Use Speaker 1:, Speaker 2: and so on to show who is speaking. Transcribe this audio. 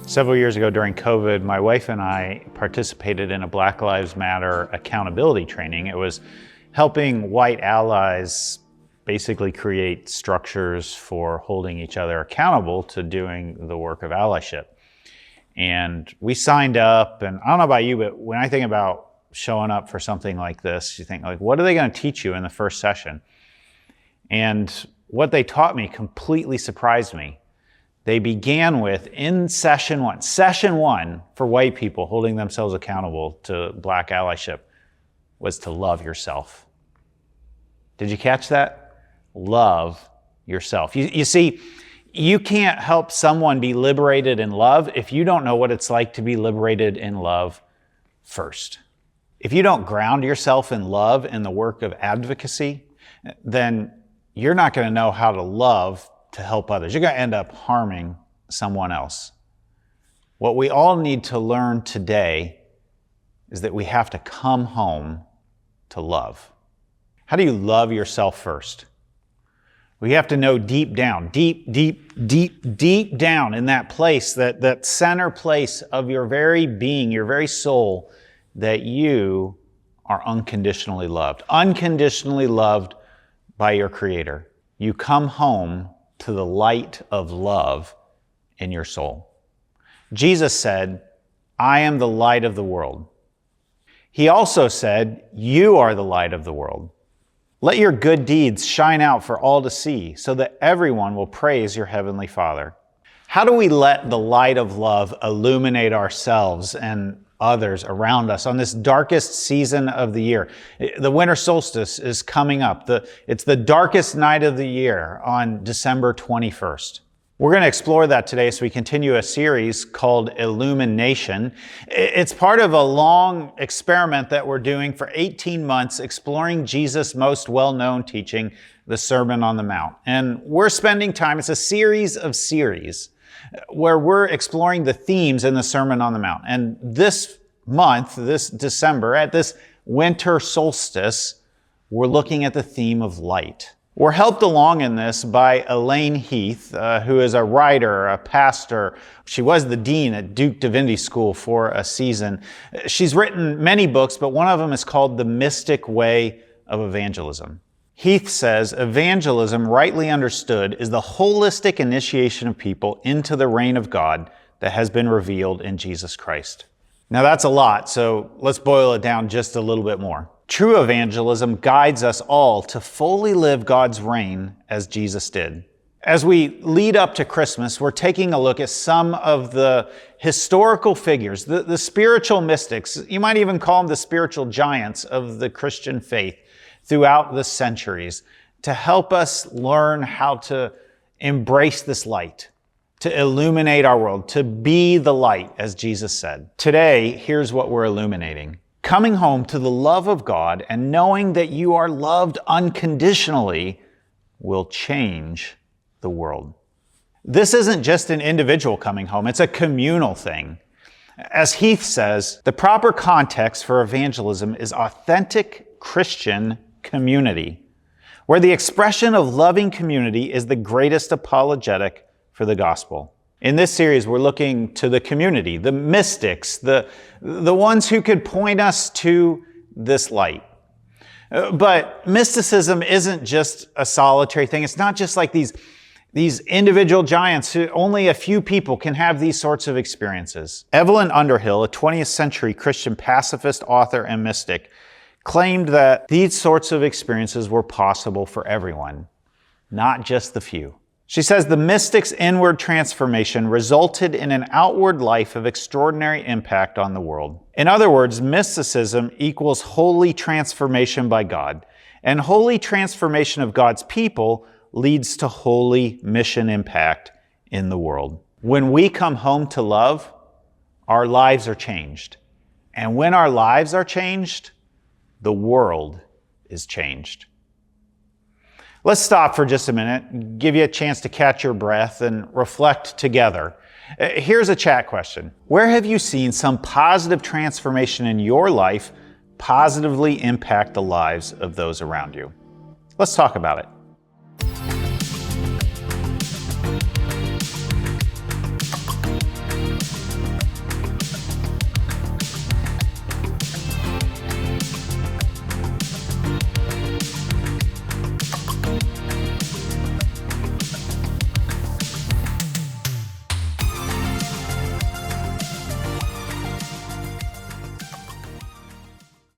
Speaker 1: Several years ago during COVID, my wife and I participated in a Black Lives Matter accountability training. It was helping white allies basically create structures for holding each other accountable to doing the work of allyship. And we signed up, and I don't know about you, but when I think about showing up for something like this, you think, like, what are they going to teach you in the first session? And what they taught me completely surprised me. They began with, in session one for white people holding themselves accountable to Black allyship, was to love yourself. Did you catch that? Love yourself. You see, you can't help someone be liberated in love if you don't know what it's like to be liberated in love first. If you don't ground yourself in love in the work of advocacy, then you're not going to know how to love to help others. You're going to end up harming someone else. What we all need to learn today is that we have to come home to love. How do you love yourself first? We have to know deep down, deep down in that place, that center place of your very being, your very soul, that you are unconditionally loved by your Creator. You come home to the light of love in your soul. Jesus said, "I am the light of the world." He also said, "You are the light of the world. Let your good deeds shine out for all to see, so that everyone will praise your heavenly Father." How do we let the light of love illuminate ourselves and others around us on this darkest season of the year? The winter solstice is coming up. It's the darkest night of the year on December 21st. We're going to explore that today as we continue a series called Illumination. It's part of a long experiment that we're doing for 18 months, exploring Jesus' most well-known teaching, the Sermon on the Mount. And we're spending time, it's a series of series, where we're exploring the themes in the Sermon on the Mount. And this month, this December, at this winter solstice, we're looking at the theme of light. We're helped along in this by Elaine Heath, who is a writer, a pastor. She was the dean at Duke Divinity School for a season. She's written many books, but one of them is called The Mystic Way of Evangelism. Heath says, evangelism, rightly understood, is the holistic initiation of people into the reign of God that has been revealed in Jesus Christ. Now that's a lot, so let's boil it down just a little bit more. True evangelism guides us all to fully live God's reign as Jesus did. As we lead up to Christmas, we're taking a look at some of the historical figures, the spiritual mystics, you might even call them the spiritual giants of the Christian faith throughout the centuries, to help us learn how to embrace this light, to illuminate our world, to be the light, as Jesus said. Today, here's what we're illuminating. Coming home to the love of God and knowing that you are loved unconditionally will change the world. This isn't just an individual coming home, it's a communal thing. As Heath says, the proper context for evangelism is authentic Christian community, where the expression of loving community is the greatest apologetic for the gospel. In this series, we're looking to the community, the mystics, the ones who could point us to this light. But mysticism isn't just a solitary thing. It's not just like these individual giants who only a few people can have these sorts of experiences. Evelyn Underhill, a 20th century Christian pacifist, author, and mystic, claimed that these sorts of experiences were possible for everyone, not just the few. She says the mystic's inward transformation resulted in an outward life of extraordinary impact on the world. In other words, mysticism equals holy transformation by God, and holy transformation of God's people leads to holy mission impact in the world. When we come home to love, our lives are changed. And when our lives are changed, the world is changed. Let's stop for just a minute, give you a chance to catch your breath and reflect together. Here's a chat question. Where have you seen some positive transformation in your life positively impact the lives of those around you? Let's talk about it.